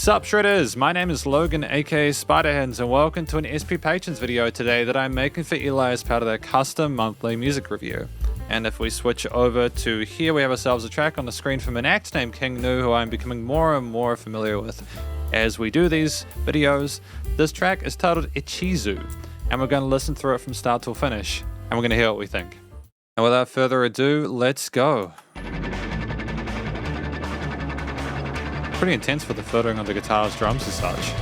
Sup Shredders, my name is Logan aka Spiderhands and welcome to an SP Patrons video today that I'm making for Eli as part of their custom monthly music review. And if we switch over to here, we have ourselves a track on the screen from an act named King Gnu, who I'm becoming more and more familiar with as we do these videos. This track is titled Ichizu, and we're going to listen through it from start till finish, and we're going to hear what we think. And without further ado, let's go. Pretty intense with the filtering on the guitars, drums and such.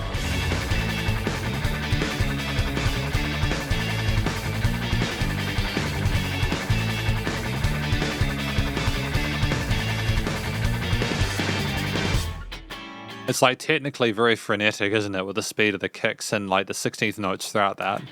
It's like technically very frenetic, isn't it, with the speed of the kicks and like the 16th notes throughout that.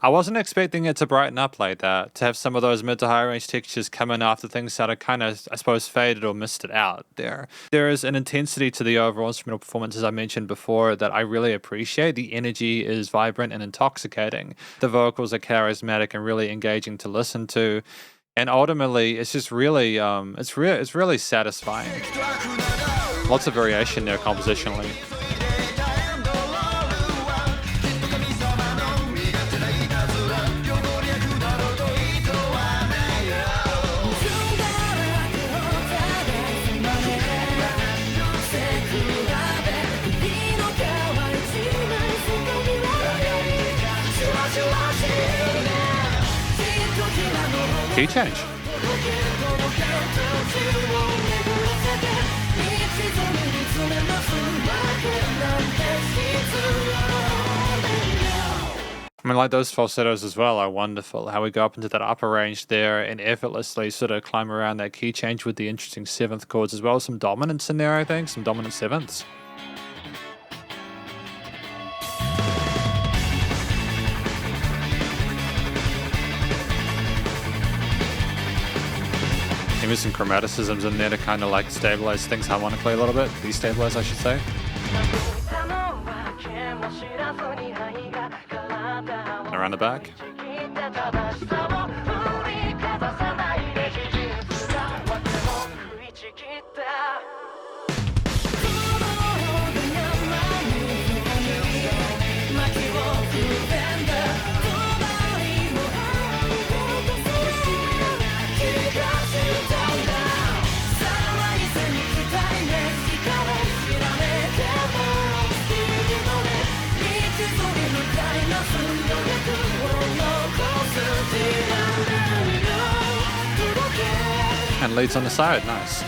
I wasn't expecting it to brighten up like that, to have some of those mid to high range textures come in after things that are kind of, I suppose, faded or missed it out there. There is an intensity to the overall instrumental performance, as I mentioned before, that I really appreciate. The energy is vibrant and intoxicating. The vocals are charismatic and really engaging to listen to. And ultimately, it's just really, it's really satisfying. Lots of variation there compositionally. Key change. I mean, like those falsettos as well are wonderful. How we go up into that upper range there and effortlessly sort of climb around that key change with the interesting 7th chords as well. Some dominance in there, I think. Some dominant 7ths. Maybe some chromaticisms in there to kind of like stabilize things harmonically a little bit. Destabilize, I should say. Around the back. And leads on the side, nice.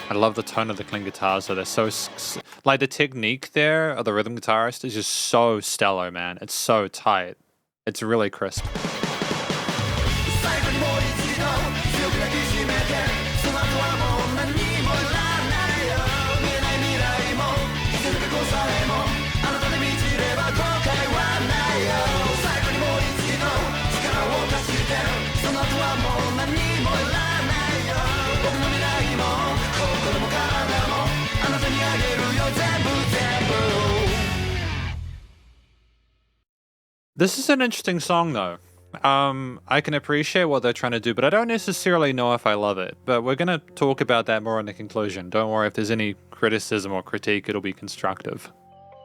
I love the tone of the clean guitars, so they're so, like the technique there of the rhythm guitarist is just so stellar, man. It's so tight. It's really crisp. This is an interesting song though. I can appreciate what they're trying to do, but I don't necessarily know if I love it. But we're going to talk about that more in the conclusion. Don't worry, if there's any criticism or critique, it'll be constructive.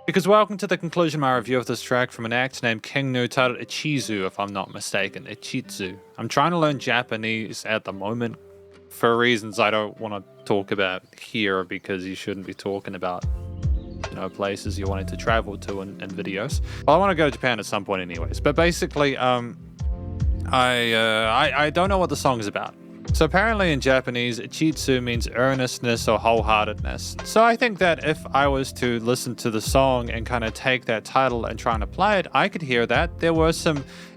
Because welcome to the conclusion of my review of this track from an act named King Gnu titled Ichizu, if I'm not mistaken. Ichizu. I'm trying to learn Japanese at the moment for reasons I don't want to talk about here, because you shouldn't be talking about, you know, places you're wanting to travel to in videos. Well, I want to go to Japan at some point anyways. But basically, I don't know what the song is about. So apparently in Japanese, Ichizu means earnestness or wholeheartedness. So I think that if I was to listen to the song and kind of take that title and try and apply it, I could hear that.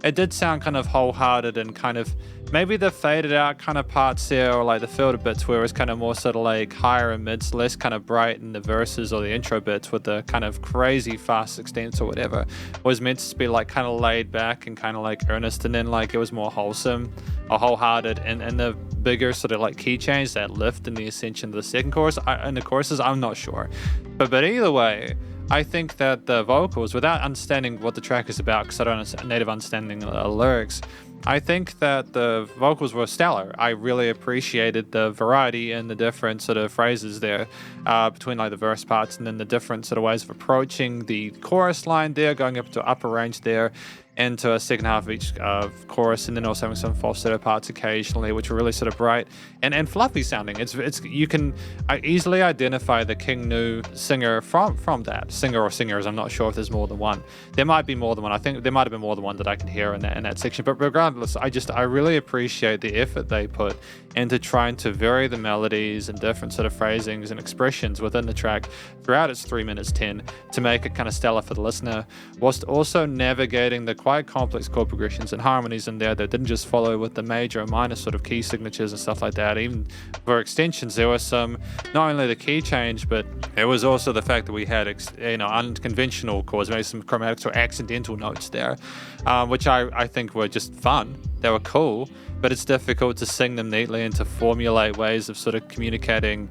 It did sound kind of wholehearted and kind of maybe the faded out kind of parts there, or like the filtered bits where it's kind of more sort of like higher and mids, less kind of bright in the verses or the intro bits with the kind of crazy fast extents or whatever, was meant to be like kind of laid back and kind of like earnest, and then like it was more wholesome or wholehearted, and the bigger sort of like key change, that lift in the ascension of the second chorus and the choruses, I'm not sure, but either way, I think that the vocals, without understanding what the track is about, because I don't have a native understanding of the lyrics, I think that the vocals were stellar. I really appreciated the variety and the different sort of phrases there between like the verse parts, and then the different sort of ways of approaching the chorus line there, going up to upper range there, into a second half of each chorus, and then also having some falsetto parts occasionally, which were really sort of bright and fluffy sounding. You can easily identify the King Gnu singer from that singer or singers. I'm not sure if there's more than one. There might be more than one. I think there might have been more than one that I could hear in that section. But regardless, I really appreciate the effort they put into trying to vary the melodies and different sort of phrasings and expressions within the track throughout its 3 minutes 10 to make it kind of stellar for the listener, whilst also navigating the quite complex chord progressions and harmonies in there that didn't just follow with the major and minor sort of key signatures and stuff like that. Even for extensions, there was some, not only the key change, but it was also the fact that we had unconventional chords, maybe some chromatics or accidental notes there, which I think were just fun. They were cool, but it's difficult to sing them neatly and to formulate ways of sort of communicating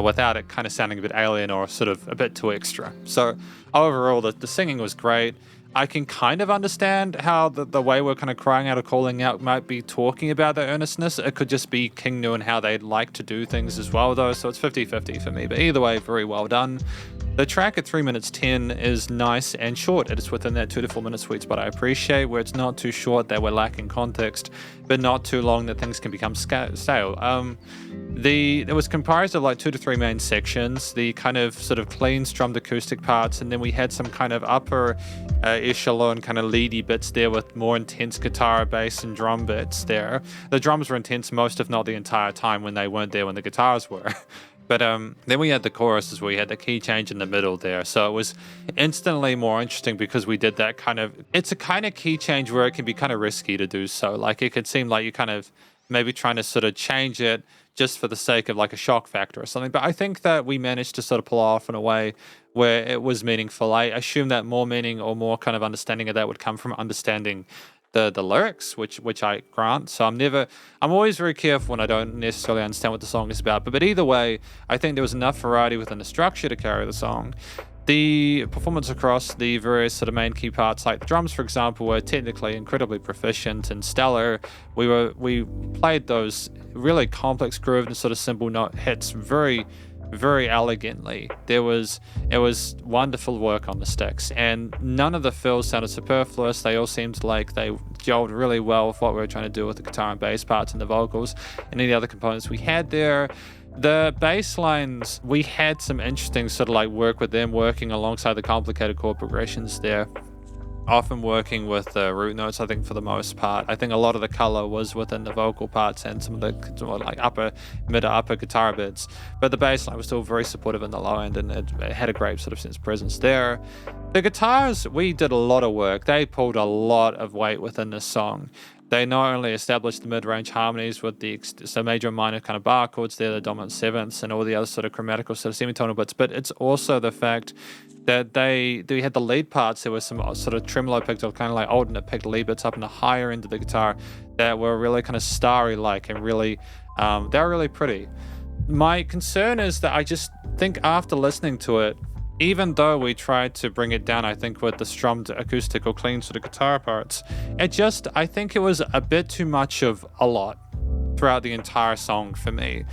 without it kind of sounding a bit alien or sort of a bit too extra. So overall, the singing was great. I can kind of understand how the way we're kind of crying out or calling out might be talking about the earnestness. It could just be King Gnu and how they'd like to do things as well, though, so it's 50-50 for me. But either way, very well done. The track at 3 minutes 10 is nice and short. It is within that 2 to 4 minute sweet spot I appreciate, where it's not too short that we're lacking context, but not too long that things can become stale. It was comprised of like 2 to 3 main sections, the kind of sort of clean strummed acoustic parts, and then we had some kind of upper echelon kind of leady bits there with more intense guitar, bass, and drum bits there. The drums were intense most, if not the entire time, when they weren't there when the guitars were. But then we had the choruses where we had the key change in the middle there. So it was instantly more interesting because we did that kind of... It's a kind of key change where it can be kind of risky to do so. Like it could seem like you're kind of maybe trying to sort of change it just for the sake of like a shock factor or something. But I think that we managed to sort of pull off in a way where it was meaningful. I assume that more meaning or more kind of understanding of that would come from understanding the lyrics, which I grant. So I'm always very careful when I don't necessarily understand what the song is about. But either way, I think there was enough variety within the structure to carry the song. The performance across the various sort of main key parts, like the drums, for example, were technically incredibly proficient and stellar. We played those really complex grooved and sort of simple note hits very, very elegantly. It was wonderful work on the sticks, and none of the fills sounded superfluous. They all seemed like they gelled really well with what we were trying to do with the guitar and bass parts and the vocals and any other components we had there. The bass lines, we had some interesting sort of like work with them working alongside the complicated chord progressions there, often working with the root notes. I think for the most part, I think a lot of the color was within the vocal parts and some of the like mid to upper guitar bits, but the bass line was still very supportive in the low end, and it had a great sort of sense of presence there. The guitars, we did a lot of work. They pulled a lot of weight within this song. They not only established the mid-range harmonies with the major and minor kind of bar chords there, the dominant sevenths, and all the other sort of chromatical sort of semitonal bits, but it's also the fact that they had the lead parts. There was some sort of tremolo picked or kind of like alternate picked lead bits up in the higher end of the guitar that were really kind of starry-like and really, they were really pretty. My concern is that I just think after listening to it, even though we tried to bring it down, I think, with the strummed acoustic or clean sort of guitar parts, I think it was a bit too much of a lot throughout the entire song for me.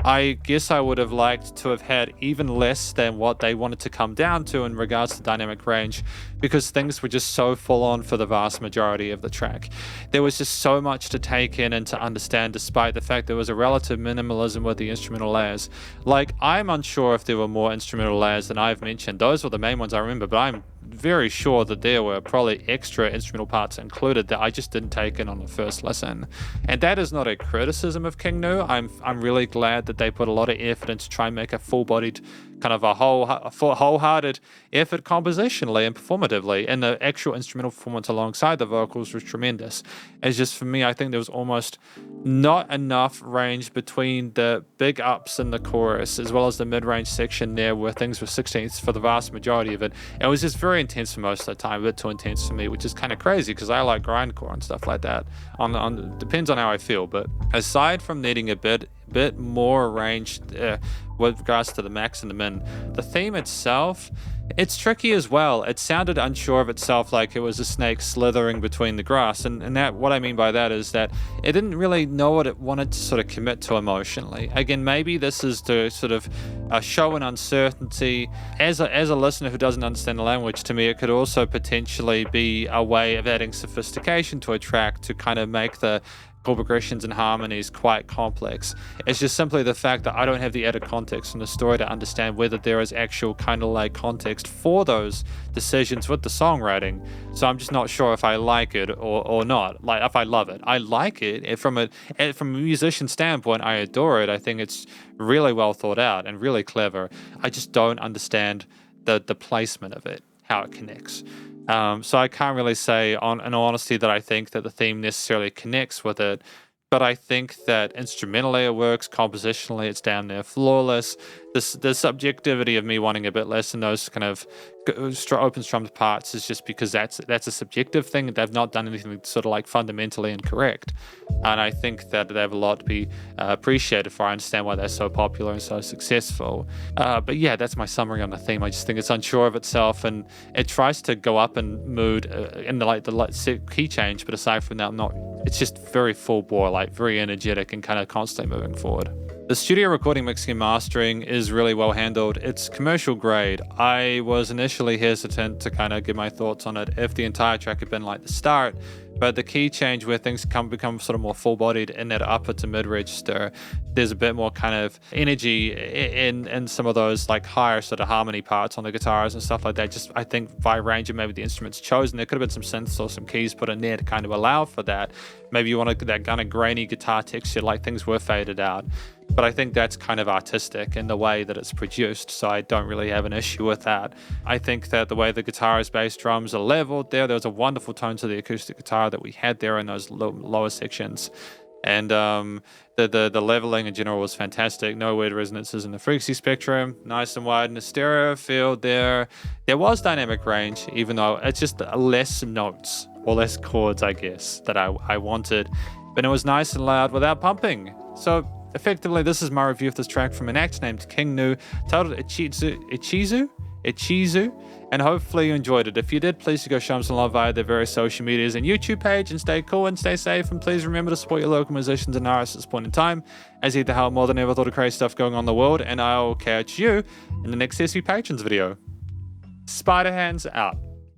I guess I would have liked to have had even less than what they wanted to come down to in regards to dynamic range, because things were just so full on for the vast majority of the track. There was just so much to take in and to understand, despite the fact there was a relative minimalism with the instrumental layers. Like, I'm unsure if there were more instrumental layers than I've mentioned. Those were the main ones I remember, but I'm very sure that there were probably extra instrumental parts included that I just didn't take in on the first listen. And that is not a criticism of King Gnu. I'm really glad that they put a lot of effort into trying to make a full-bodied, kind of a wholehearted effort compositionally and performatively, and the actual instrumental performance alongside the vocals was tremendous. It's just, for me, I think there was almost not enough range between the big ups in the chorus as well as the mid-range section there where things were 16ths for the vast majority of it. It was just very intense for most of the time, a bit too intense for me, which is kind of crazy because I like grindcore and stuff like that. Depends on how I feel, but aside from needing a bit more range with regards to the max and the min, the theme itself, it's tricky as well. It sounded unsure of itself, like it was a snake slithering between the grass, and that, what I mean by that is that it didn't really know what it wanted to sort of commit to emotionally. Again, maybe this is to sort of show an uncertainty. As a listener who doesn't understand the language, to me it could also potentially be a way of adding sophistication to a track to kind of make the chord progressions and harmonies quite complex. It's just simply the fact that I don't have the added context in the story to understand whether there is actual kind of like context for those decisions with the songwriting. So I'm just not sure if I like it or not. Like, if I love it, I like it. From a musician standpoint, I adore it. I think it's really well thought out and really clever. I just don't understand the placement of it, how it connects. So I can't really say, in all honesty, that I think that the theme necessarily connects with it, but I think that instrumentally it works, compositionally it's down there flawless. The subjectivity of me wanting a bit less in those kind of open strummed parts is just because that's a subjective thing. They've not done anything sort of like fundamentally incorrect, and I think that they have a lot to be appreciated for. I understand why they're so popular and so successful. But yeah, that's my summary on the theme. I just think it's unsure of itself, and it tries to go up in mood in the key change, but aside from that, it's just very full bore, like very energetic and kind of constantly moving forward. The studio recording, mixing and mastering is really well handled. It's commercial grade. I was initially hesitant to kind of give my thoughts on it if the entire track had been like the start, but the key change where things become sort of more full-bodied in that upper to mid-register, there's a bit more kind of energy in some of those like higher sort of harmony parts on the guitars and stuff like that. Just, I think, by range of maybe the instruments chosen, there could have been some synths or some keys put in there to kind of allow for that. Maybe you want that kind of grainy guitar texture, like things were faded out. But I think that's kind of artistic in the way that it's produced, so I don't really have an issue with that. I think that the way the guitars, bass, drums are leveled there was a wonderful tone to the acoustic guitar that we had there in those lower sections. And the leveling in general was fantastic. No weird resonances in the frequency spectrum. Nice and wide in the stereo field there. There was dynamic range, even though it's just less notes or less chords, I guess, that I wanted. But it was nice and loud without pumping. So effectively, this is my review of this track from an act named King Gnu, titled Ichizu, and hopefully you enjoyed it. If you did, please go show them some love via their various social medias and YouTube page, and stay cool and stay safe, and please remember to support your local musicians and artists at this point in time, as either how more than ever thought of crazy stuff going on in the world, and I'll catch you in the next SC Patrons video. Spiderhands out.